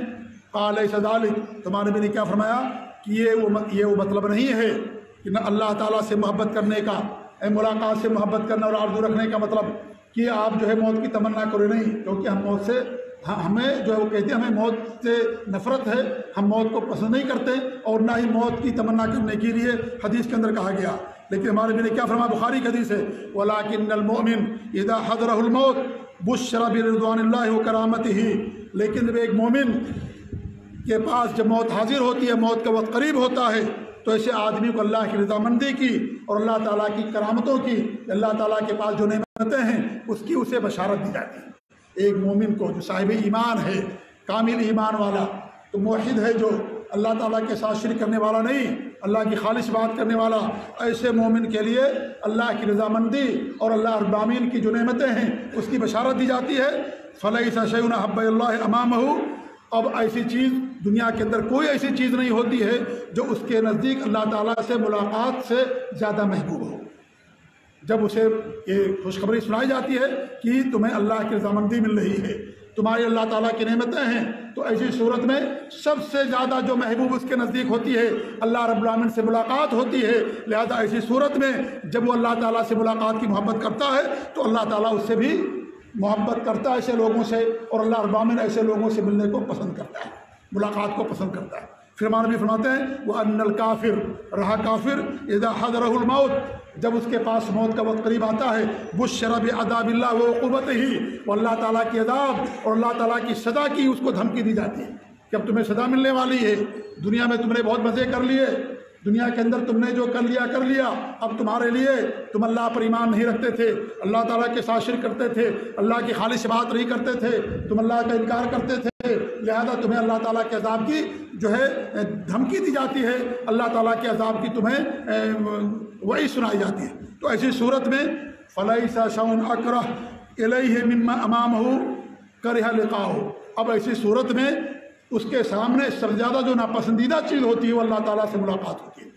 قال لیس ذلک، تمہارے نبی نے کیا فرمایا کہ یہ وہ مطلب نہیں ہے کہ نہ اللہ تعالیٰ سے محبت کرنے کا، ملاقات سے محبت کرنا اور آرزو رکھنے کا مطلب کہ آپ جو ہے موت کی تمنا کریں، نہیں، کیونکہ ہم موت سے ہمیں جو ہے وہ کہتے ہیں ہمیں موت سے نفرت ہے، ہم موت کو پسند نہیں کرتے، اور نہ ہی موت کی تمنا کرنے کے لیے حدیث کے اندر کہا گیا۔ لیکن ہمارے نبی نے کیا فرمایا، بخاری کی حدیث ہے، وَلَٰكِنَّ الْمُؤْمِنَ إِذَا حَضَرَهُ الْمَوْتُ بُشِّرَ بِرِضْوَانِ اللَّهِ وَكَرَامَتِهِ، لیکن جب ایک مومن کے پاس جب موت حاضر ہوتی ہے، موت کا وقت قریب ہوتا ہے، تو ایسے آدمی کو اللہ کی رضامندی کی اور اللہ تعالیٰ کی کرامتوں کی، اللہ تعالیٰ کے پاس جو نعمتیں ہیں اس کی اسے بشارت دی جاتی ہے۔ ایک مومن کو جو صاحب ایمان ہے، کامل ایمان والا، تو موحد ہے جو اللہ تعالیٰ کے ساتھ شرک کرنے والا نہیں، اللہ کی خالص بات کرنے والا، ایسے مومن کے لیے اللہ کی رضامندی اور اللہ رب العالمین کی جو نعمتیں ہیں اس کی بشارت دی جاتی ہے۔ فَلَيْسَ شَيْءٌ أَحَبَّ إِلَى اللَّهِ أَمَامَهُ، اب ایسی چیز دنیا کے اندر کوئی ایسی چیز نہیں ہوتی ہے جو اس کے نزدیک اللہ تعالیٰ سے ملاقات سے زیادہ محبوب ہو۔ جب اسے یہ خوشخبری سنائی جاتی ہے کہ تمہیں اللہ کی رضامندی مل رہی ہے، تمہاری اللہ تعالیٰ کی نعمتیں ہیں، تو ایسی صورت میں سب سے زیادہ جو محبوب اس کے نزدیک ہوتی ہے اللہ رب العالمین سے ملاقات ہوتی ہے۔ لہذا ایسی صورت میں جب وہ اللہ تعالیٰ سے ملاقات کی محبت کرتا ہے تو اللہ تعالیٰ اس سے بھی محبت کرتا ہے ایسے لوگوں سے، اور اللہ رب العالمین ایسے لوگوں سے ملنے کو پسند کرتا ہے، ملاقات کو پسند کرتا ہے۔ پھر ہمارے نبی فرماتے ہیں وَأَنَّ الْكَافِرَ، رہا کافر، اِذَا حَضَرَهُ الْمَوْتُ، جب اس کے پاس موت کا وقت قریب آتا ہے، بُشِّرَ بِعَذَابِ اللَّهِ وَعُقُوبَتِهِ، وہ اللہ تعالیٰ کی عذاب اور اللہ تعالیٰ کی سزا کی اس کو دھمکی دی جاتی ہے کہ اب تمہیں سزا ملنے والی ہے، دنیا میں تم نے بہت مزے کر لیے، دنیا کے اندر تم نے جو کر لیا، اب تمہارے لیے، تم اللہ پر ایمان نہیں رکھتے تھے، اللہ تعالیٰ کے ساتھ شرک کرتے تھے، اللہ کی خالص بات نہیں کرتے تھے، تم اللہ کا انکار کرتے تھے، لہذا تمہیں اللہ تعالیٰ کے عذاب کی جو ہے دھمکی دی جاتی ہے، اللہ تعالیٰ کے عذاب کی تمہیں وعید سنائی جاتی ہے۔ تو ایسی صورت میں فَلَيْسَ شَيْءٌ أَكْرَهَ إِلَيْهِ مِمَّا أَمَامَهُ كَرِهَ لِقَاؤُهُ، اب ایسی صورت میں اس کے سامنے سب سے زیادہ جو ناپسندیدہ چیز ہوتی ہے وہ اللہ تعالیٰ سے ملاقات ہوتی ہے،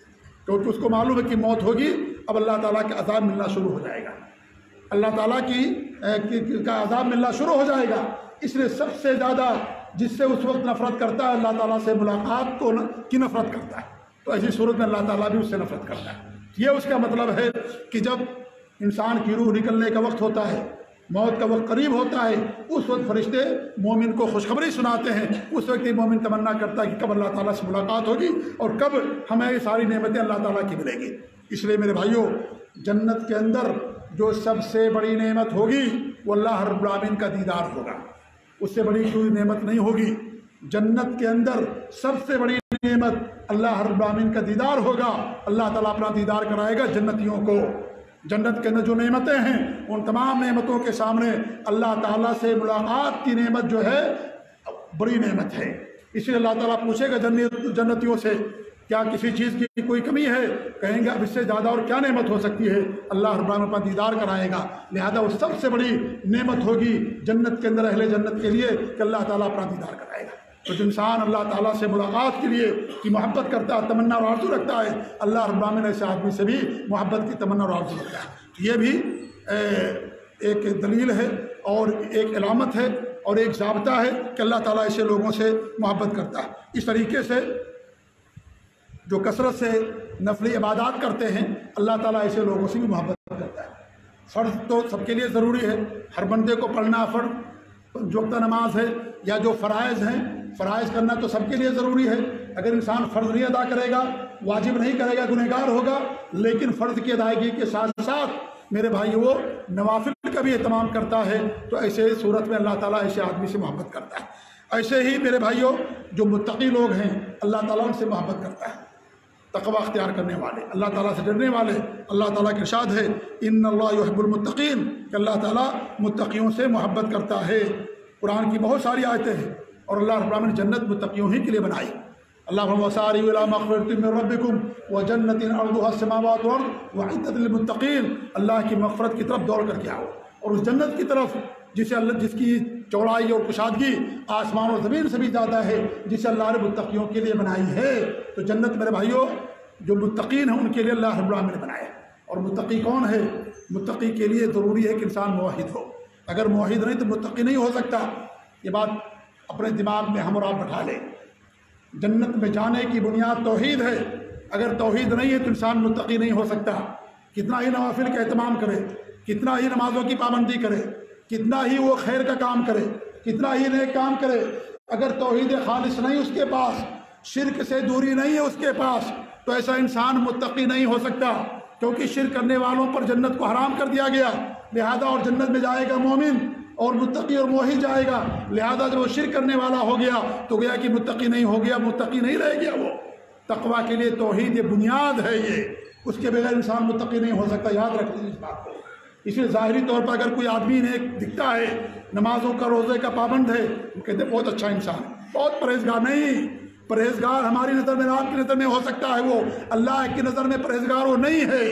کیونکہ اس کو معلوم ہے کہ موت ہوگی، اب اللہ تعالیٰ کا عذاب ملنا شروع ہو جائے گا، اللہ تعالیٰ کا عذاب ملنا شروع ہو جائے گا۔ اس لیے سب سے زیادہ جس سے اس وقت نفرت کرتا ہے اللہ تعالیٰ سے ملاقات کی نفرت کرتا ہے، تو ایسی صورت میں اللہ تعالیٰ بھی اس سے نفرت کرتا ہے۔ یہ اس کا مطلب ہے کہ جب انسان کی روح نکلنے کا وقت ہوتا ہے، موت کا وقت قریب ہوتا ہے، اس وقت فرشتے مومن کو خوشخبری سناتے ہیں، اس وقت مومن تمنا کرتا ہے کہ کب اللہ تعالیٰ سے ملاقات ہوگی اور کب ہمیں یہ ساری نعمتیں اللہ تعالیٰ کی ملیں گی۔ اس لیے میرے بھائیوں، جنت کے اندر جو سب سے بڑی نعمت ہوگی وہ اللہ رب العالمین کا دیدار ہوگا، اس سے بڑی کوئی نعمت نہیں ہوگی۔ جنت کے اندر سب سے بڑی نعمت اللہ رب العالمین کا دیدار ہوگا، اللہ تعالیٰ اپنا دیدار کرائے گا جنتیوں کو۔ جنت کے اندر جو نعمتیں ہیں ان تمام نعمتوں کے سامنے اللہ تعالیٰ سے ملاقات کی نعمت جو ہے بڑی نعمت ہے۔ اس لیے اللہ تعالیٰ پوچھے گا جنتیوں سے کیا کسی چیز کی کوئی کمی ہے، کہیں گے اب اس سے زیادہ اور کیا نعمت ہو سکتی ہے، اللہ رب العالمین اپنا دیدار کرائے گا۔ لہذا وہ سب سے بڑی نعمت ہوگی جنت کے اندر اہل جنت کے لیے کہ اللہ تعالیٰ اپنا دیدار کرائے گا۔ تو جو انسان اللہ تعالیٰ سے ملاقات کے لیے کی محبت کرتا ہے، تمنا اور آرزو رکھتا ہے، اللہ رب العالمین ایسے آدمی سے بھی محبت کی تمنا اور آرزو رکھتا ہے۔ یہ بھی ایک دلیل ہے اور ایک علامت ہے اور ایک ضابطہ ہے کہ اللہ تعالیٰ ایسے لوگوں سے محبت کرتا ہے۔ اس طریقے سے جو کثرت سے نفلی عبادات کرتے ہیں، اللہ تعالیٰ ایسے لوگوں سے بھی محبت کرتا ہے۔ فرض تو سب کے لیے ضروری ہے، ہر بندے کو پڑھنا فرض جو وقت نماز ہے، یا جو فرائض ہیں فرائض کرنا تو سب کے لیے ضروری ہے۔ اگر انسان فرض نہیں ادا کرے گا، واجب نہیں کرے گا، گنہگار ہوگا۔ لیکن فرض کی ادائیگی کے ساتھ ساتھ میرے بھائی وہ نوافل کا بھی اہتمام کرتا ہے، تو ایسے صورت میں اللہ تعالیٰ ایسے آدمی سے محبت کرتا ہے۔ ایسے ہی میرے بھائیوں جو متقی لوگ ہیں اللہ تعالیٰ ان سے محبت کرتا ہے، تقوی اختیار کرنے والے، اللہ تعالیٰ سے ڈرنے والے۔ اللہ تعالیٰ کا ارشاد ہے ان اللہ یحب المتقین، کہ اللہ تعالیٰ متقیوں سے محبت کرتا ہے۔ قرآن کی بہت ساری آیتیں ہیں، اور اللہ رب العالمین نے جنت متقیوں ہی کے لیے بنائی۔ اللہ وسارعوا الی مغفرۃ من ربکم وجنۃ عرضها السماوات والارض وعدت للمتقین، اللہ کی مغفرت کی طرف دوڑ کر کے آؤ، اور اس جنت کی طرف جس کی چوڑائی اور کشادگی آسمان اور زمین سے بھی زیادہ ہے، جسے اللہ نے متقیوں کے لیے بنائی ہے۔ تو جنت میرے بھائیوں جو متقین ہیں ان کے لیے اللہ رب العالمین نے بنایا ہے۔ اور متقی کون ہے؟ متقی کے لیے ضروری ہے کہ انسان موحد ہو۔ اگر موحد نہیں تو متقی نہیں ہو سکتا۔ یہ بات اپنے دماغ میں ہم اور آپ بٹھا لیں۔ جنت میں جانے کی بنیاد توحید ہے، اگر توحید نہیں ہے تو انسان متقی نہیں ہو سکتا۔ کتنا ہی نوافل کا اہتمام کرے، کتنا ہی نمازوں کی پابندی کرے، کتنا ہی وہ خیر کا کام کرے، کتنا ہی نیک کام کرے، اگر توحید خالص نہیں اس کے پاس، شرک سے دوری نہیں ہے اس کے پاس، تو ایسا انسان متقی نہیں ہو سکتا۔ کیونکہ شرک کرنے والوں پر جنت کو حرام کر دیا گیا، لہذا اور جنت میں جائے گا مومن، اور متقی اور موحد جائے گا۔ لہذا جب وہ شرک کرنے والا ہو گیا تو گیا کہ متقی نہیں ہو گیا، متقی نہیں رہ گیا وہ۔ تقوی کے لیے توحید یہ بنیاد ہے، یہ اس کے بغیر انسان متقی نہیں ہو سکتا۔ یاد رکھ لیجیے اس بات کو۔ اس لیے ظاہری طور پر اگر کوئی آدمی نیک دکھتا ہے، نمازوں کا روزے کا پابند ہے، وہ کہتے ہیں بہت اچھا انسان ہے، بہت پرہیزگار۔ نہیں، پرہیزگار ہماری نظر میں، آپ کی نظر میں ہو سکتا ہے، وہ اللہ کی نظر میں پرہیزگار وہ نہیں ہے۔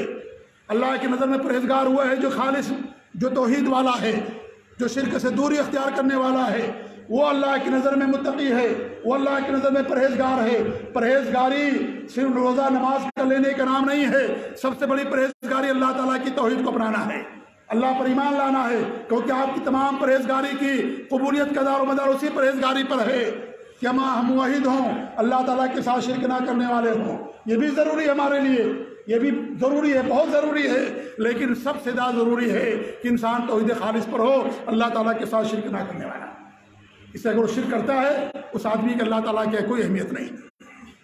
اللہ کی نظر میں پرہیزگار ہوا ہے جو خالص، جو توحید والا ہے، جو شرک سے دوری اختیار کرنے والا ہے، وہ اللہ کی نظر میں متقی ہے، وہ اللہ کی نظر میں پرہیزگار ہے۔ پرہیزگاری صرف روزہ نماز کا لینے کا نام نہیں ہے، سب سے بڑی پرہیزگاری اللہ تعالیٰ کی توحید کو اپنانا ہے، اللہ پر ایمان لانا ہے۔ کیونکہ آپ کی تمام پرہیزگاری کی قبولیت کا دار و مدار اسی پرہیزگاری پر ہے کہ ہم موحد ہوں، اللہ تعالیٰ کے ساتھ شرک نہ کرنے والے ہوں۔ یہ بھی ضروری ہے ہمارے لیے، یہ بھی ضروری ہے، بہت ضروری ہے، لیکن سب سے زیادہ ضروری ہے کہ انسان توحید خالص پر ہو، اللہ تعالیٰ کے ساتھ شرک نہ کرنے والا۔ اس سے اگر وہ شرک کرتا ہے اس آدمی کی اللہ تعالیٰ کی کوئی اہمیت نہیں،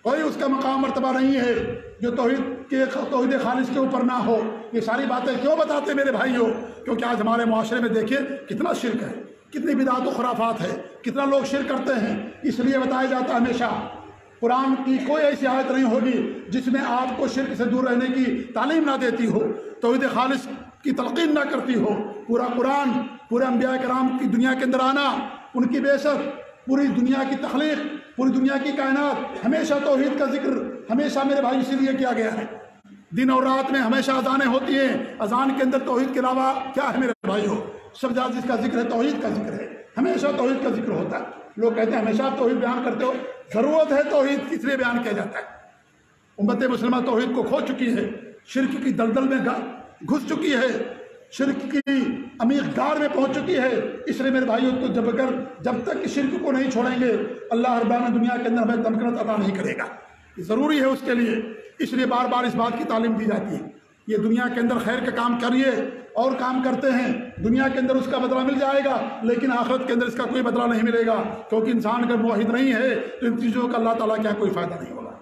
کوئی اس کا مقام مرتبہ نہیں ہے جو توحید خالص کے اوپر نہ ہو۔ یہ ساری باتیں کیوں بتاتے میرے بھائیوں؟ کیونکہ آج ہمارے معاشرے میں دیکھیے کتنا شرک ہے، کتنی بدعات و خرافات ہے، کتنا لوگ شرک کرتے ہیں۔ اس لیے بتایا جاتا ہے ہمیشہ قرآن کی کوئی ایسی آیت نہیں ہوگی جس میں آپ کو شرک سے دور رہنے کی تعلیم نہ دیتی ہو، توحید خالص کی تلقین نہ کرتی ہو۔ پورا قرآن، پورے انبیاء کرام کی دنیا کے اندر آنا، ان کی بعثت، پوری دنیا کی تخلیق، پوری دنیا کی کائنات، ہمیشہ توحید کا ذکر ہمیشہ میرے بھائی اسی لیے کیا گیا ہے۔ دن اور رات میں ہمیشہ اذانیں ہوتی ہیں، اذان کے اندر توحید کے علاوہ کیا ہے میرے بھائیوں؟ سب زیادہ جس کا ذکر ہے توحید کا ذکر ہے، ہمیشہ توحید کا ذکر ہوتا ہے۔ لوگ کہتے ہیں ہمیشہ آپ توحید بیان کرتے ہو، ضرورت ہے توحید کی، اس لیے بیان کیا جاتا ہے۔ امت مسلمہ توحید کو کھو چکی ہے، شرک کی دلدل میں گھس چکی ہے، شرک کی عمیق گار میں پہنچ چکی ہے۔ اس لیے میرے بھائیوں تو جب تک شرک کو نہیں چھوڑیں گے اللہ رب العالمین دنیا کے اندر ہمیں تمکنت عطا نہیں کرے گا۔ ضروری ہے اس کے لیے، اس لیے بار بار اس بات کی تعلیم دی جاتی ہے۔ یہ دنیا کے اندر خیر کا کام کریے اور کام کرتے ہیں، دنیا کے اندر اس کا بدلہ مل جائے گا، لیکن آخرت کے اندر اس کا کوئی بدلہ نہیں ملے گا، کیونکہ انسان اگر موحد نہیں ہے تو ان چیزوں کا اللہ تعالیٰ کیا کوئی فائدہ نہیں ہوگا۔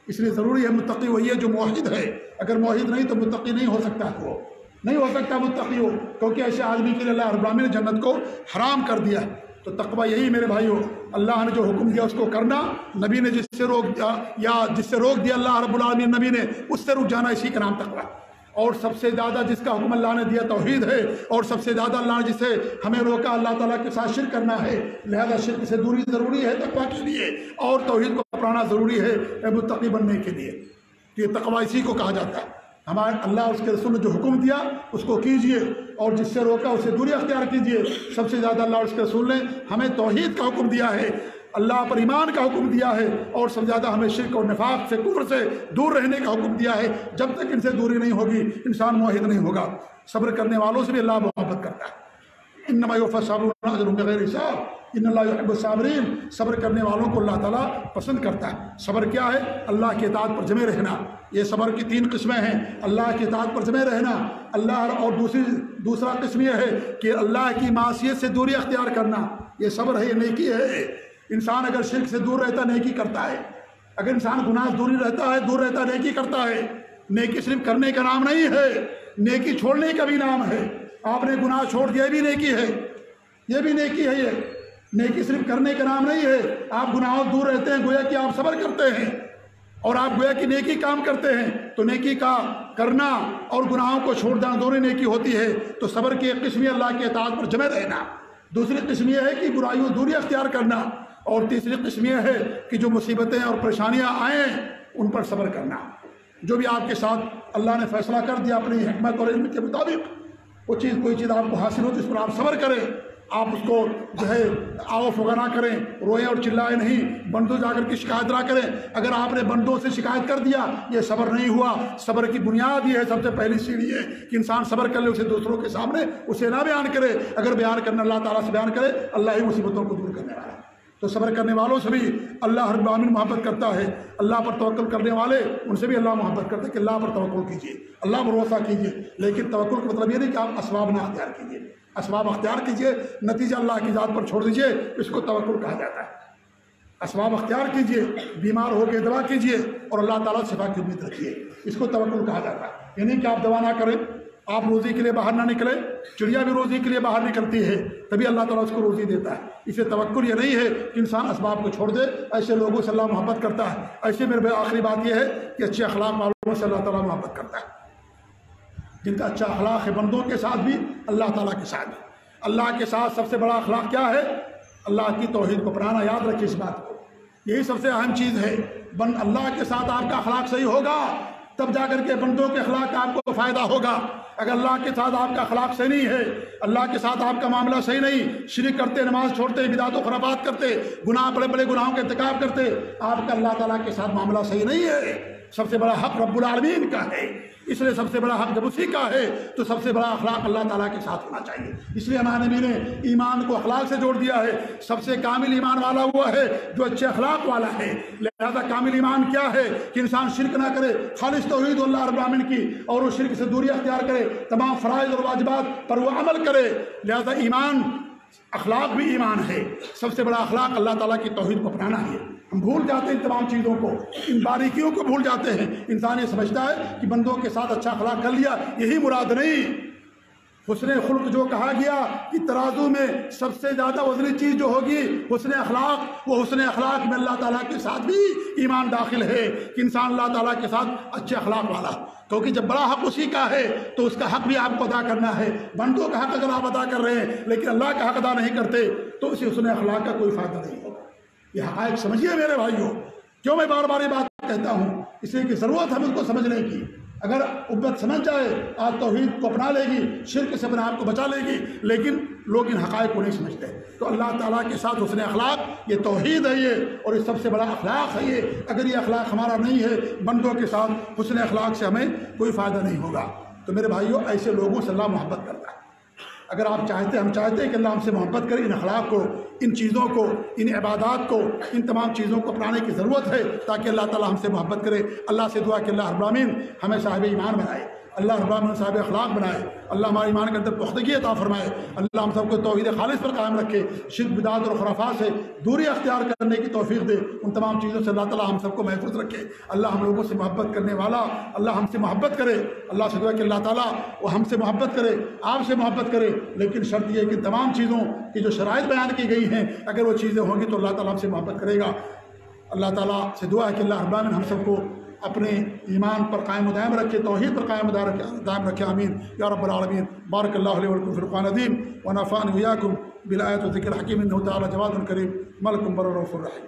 اس لیے ضروری ہے متقی وہی ہے جو موحد ہے، اگر موحد نہیں تو متقی نہیں ہو سکتا، وہ نہیں ہو سکتا متقی ہو، کیونکہ ایسے آدمی کے لیے اللہ رب العالمین نے جنت کو حرام کر دیا ہے۔ تو تقوی یہی میرے بھائیو، اللہ نے جو حکم دیا اس کو کرنا، نبی نے جس سے روک دیا یا جس سے روک دیا اللہ رب العالمین نبی نے، اس سے رک جانا، اسی کا نام تقوی۔ اور سب سے زیادہ جس کا حکم اللہ نے دیا توحید ہے، اور سب سے زیادہ اللہ نے جسے ہمیں روکا اللہ تعالیٰ کے ساتھ شرک کرنا ہے، لہذا شرک سے دوری ضروری ہے تقوی کے لیے، اور توحید کو اپنانا ضروری ہے متقی بننے کے لیے۔ تو یہ تقوی اسی کو کہا جاتا ہے۔ ہمارے اللہ اس کے رسول نے جو حکم دیا اس کو کیجئے، اور جس سے روکا اسے دوری اختیار کیجئے۔ سب سے زیادہ اللہ اور اس کے رسول نے ہمیں توحید کا حکم دیا ہے، اللہ پر ایمان کا حکم دیا ہے، اور سب سے زیادہ ہمیں شرک اور نفاق سے، کفر سے دور رہنے کا حکم دیا ہے۔ جب تک ان سے دوری نہیں ہوگی انسان موحد نہیں ہوگا۔ صبر کرنے والوں سے بھی اللہ محبت کرتا ہے۔ انما یوفی الصابرون اجرهم بغیر حساب۔ ان اللہ یحب الصابرین، صبر کرنے والوں کو اللہ تعالیٰ پسند کرتا ہے۔ صبر کیا ہے؟ اللہ کی اطاعت پر جمے رہنا۔ یہ صبر کی 3 قسمیں ہیں، اللہ کی اطاعت پر جمے رہنا، اللہ اور دوسرا قسم یہ ہے کہ اللہ کی معصیت سے دوری اختیار کرنا، یہ صبر ہے، یہ نیکی ہے۔ انسان اگر شرک سے دور رہتا نیکی کرتا ہے، اگر انسان گناہ سے دور رہتا نیکی کرتا ہے۔ نیکی صرف کرنے کا نام نہیں ہے، نیکی چھوڑنے کا بھی نام ہے۔ آپ نے گناہ چھوڑ دیا، یہ بھی نیکی ہے، یہ بھی نیکی ہے۔ یہ نیکی صرف کرنے کا نام نہیں ہے، آپ گناہوں سے دور رہتے ہیں، گویا کہ آپ صبر کرتے ہیں اور آپ گویا کہ نیکی کام کرتے ہیں۔ تو نیکی کا کرنا اور گناہوں کو چھوڑ دینا دونوں نیکی ہوتی ہے۔ تو صبر کی ایک قسم اللہ کی اطاعت پر جمے رہنا، دوسری قسم یہ ہے کہ برائیوں دوری اختیار کرنا، اور تیسری قسم یہ ہے کہ جو مصیبتیں اور پریشانیاں آئیں ان پر صبر کرنا۔ جو بھی آپ کے ساتھ اللہ نے فیصلہ کر دیا اپنی حکمت اور علم کے مطابق، وہ چیز کوئی چیز آپ کو حاصل ہو تو اس پر آپ صبر کریں، آپ اس کو جو ہے آؤ فغا نہ کریں، روئیں اور چلائیں نہیں، بندوں جا کر کے شکایت نہ کریں۔ اگر آپ نے بندوں سے شکایت کر دیا، یہ صبر نہیں ہوا۔ صبر کی بنیاد یہ ہے، سب سے پہلی سیڑھی ہے کہ انسان صبر کر لے، اسے دوسروں کے سامنے اسے نہ بیان کرے۔ اگر بیان کرنا اللہ تعالیٰ سے بیان کرے، اللہ ہی مصیبتوں کو دور کرنے والا ہے۔ تو صبر کرنے والوں سے بھی اللہ رب العالمین محبت کرتا ہے، اللہ پر توکل کرنے والے ان سے بھی اللہ محبت کرتا ہے کہ اللہ پر توکل کیجیے، اللہ پر بھروسہ کیجیے۔ لیکن توکل کا مطلب یہ نہیں کہ آپ اسباب نہ اختیار کیجیے، اسباب اختیار کیجیے، نتیجہ اللہ کی ذات پر چھوڑ دیجیے، اس کو توکل کہا جاتا ہے۔ اسباب اختیار کیجیے، بیمار ہو کے دوا کیجیے اور اللہ تعالیٰ سے شفا کی امید رکھیے، اس کو توکل کہا جاتا ہے۔ یعنی کہ آپ دوا نہ کریں، آپ روزی کے لیے باہر نہ نکلیں، چڑیا بھی روزی کے لیے باہر نکلتی ہے، تبھی اللہ تعالیٰ اس کو روزی دیتا ہے۔ اسے توکل یہ نہیں ہے کہ انسان اسباب کو چھوڑ دے، ایسے لوگوں سے اللہ محبت کرتا ہے۔ ایسے میرے آخری بات یہ ہے کہ اچھے اخلاق والوں سے اللہ تعالیٰ محبت کرتا ہے، جن کا اچھا اخلاق ہے بندوں کے ساتھ بھی، اللہ تعالیٰ کے ساتھ بھی۔ اللہ کے ساتھ سب سے بڑا اخلاق کیا ہے؟ اللہ کی توحید کو اپنانا۔ یاد رکھیے اس بات کو، یہی سب سے اہم چیز ہے۔ اللہ کے ساتھ آپ کا اخلاق صحیح ہوگا تب جا کر کے بندوں کے اخلاق کا آپ کو فائدہ ہوگا۔ اگر اللہ کے ساتھ آپ کا اخلاق صحیح نہیں ہے، اللہ کے ساتھ آپ کا معاملہ صحیح نہیں، شرک کرتے، نماز چھوڑتے، بدعت و خرافات کرتے، گناہ بڑے بڑے گناہوں کا ارتکاب کرتے، آپ کا اللہ تعالیٰ کے ساتھ معاملہ صحیح نہیں ہے۔ سب سے بڑا حق رب العالمین کا ہے، اس لیے سب سے بڑا حق جب اسی کا ہے تو سب سے بڑا اخلاق اللہ تعالیٰ کے ساتھ ہونا چاہیے۔ اس لیے ہمارے نبی نے ایمان کو اخلاق سے جوڑ دیا ہے۔ سب سے کامل ایمان والا ہوا ہے جو اچھے اخلاق والا ہے۔ لہذا کامل ایمان کیا ہے کہ انسان شرک نہ کرے، خالص توحید اللہ رب العالمین کی، اور وہ شرک سے دوری اختیار کرے، تمام فرائض اور واجبات پر وہ عمل کرے۔ لہذا ایمان، اخلاق بھی ایمان ہے۔ سب سے بڑا اخلاق اللہ تعالیٰ کی توحید کو اپنانا ہے۔ ہم بھول جاتے ہیں ان تمام چیزوں کو، ان باریکیوں کو بھول جاتے ہیں۔ انسان یہ سمجھتا ہے کہ بندوں کے ساتھ اچھا اخلاق کر لیا، یہی مراد نہیں۔ حسن خلق جو کہا گیا کہ ترازو میں سب سے زیادہ وزنی چیز جو ہوگی حسن اخلاق، وہ حسن اخلاق میں اللہ تعالیٰ کے ساتھ بھی ایمان داخل ہے کہ انسان اللہ تعالیٰ کے ساتھ اچھے اخلاق والا، کیونکہ جب بڑا حق اسی کا ہے تو اس کا حق بھی آپ کو ادا کرنا ہے۔ بندوں کا حق اگر آپ ادا کر رہے ہیں لیکن اللہ کا حق ادا نہیں کرتے تو اسی حسن اخلاق کا کوئی فائدہ نہیں ہوگا۔ یہ حقائق سمجھیے میرے بھائیوں۔ کیوں میں بار بار یہ بات کہتا ہوں؟ اس لیے کہ ضرورت ہے اس کو سمجھنے کی۔ اگر امت سمجھ جائے، آج توحید کو اپنا لے گی، شرک سے اپنے آپ کو بچا لے گی، لیکن لوگ ان حقائق کو نہیں سمجھتے۔ تو اللہ تعالیٰ کے ساتھ حسن اخلاق، یہ توحید ہے یہ، اور یہ سب سے بڑا اخلاق ہے یہ۔ اگر یہ اخلاق ہمارا نہیں ہے، بندوں کے ساتھ حسن اخلاق سے ہمیں کوئی فائدہ نہیں ہوگا۔ تو میرے بھائیوں، ایسے لوگوں سے اللہ محبت کرتا ہے۔ اگر آپ چاہتے، ہم چاہتے ہیں کہ اللہ ہم سے محبت کرے، ان اخلاق کو، ان چیزوں کو، ان عبادات کو، ان تمام چیزوں کو اپنانے کی ضرورت ہے تاکہ اللہ تعالیٰ ہم سے محبت کرے۔ اللہ سے دعا کہ اللہ رب العالمین ہمیں صاحب ایمان بنائے، اللہ رب العالمین صاحب اخلاق بنائے، اللہ ہمارے ایمان کے اندر پختگی عطا فرمائے، اللہ ہم سب کو توحید خالص پر قائم رکھے، شرک بدعت اور خرافات سے دوری اختیار کرنے کی توفیق دے، ان تمام چیزوں سے اللہ تعالیٰ ہم سب کو محفوظ رکھے۔ اللہ ہم لوگوں سے محبت کرنے والا، اللہ ہم سے محبت کرے۔ اللہ سے دعا کہ اللہ تعالیٰ وہ ہم سے محبت کرے، آپ سے محبت کرے، لیکن شرط یہ ہے کہ تمام چیزوں کی جو شرائط بیان کی گئی ہیں اگر وہ چیزیں ہوں گی تو اللہ تعالیٰ ہم سے محبت کرے گا۔ اللہ تعالیٰ سے دعا ہے کہ اللہ رب العالمین ہم سب کو اپنے ایمان پر قائم و دائم رکھے، توحید پر قائم و دائم رکھے، آمین یا رب العالمین۔ بارک اللہ علیہ ولکم فی القرآن العظیم ونفعني وإياكم بالآیات والذکر الحکیم، انہ تعالی جواد کریم ملک بر رؤوف رحیم۔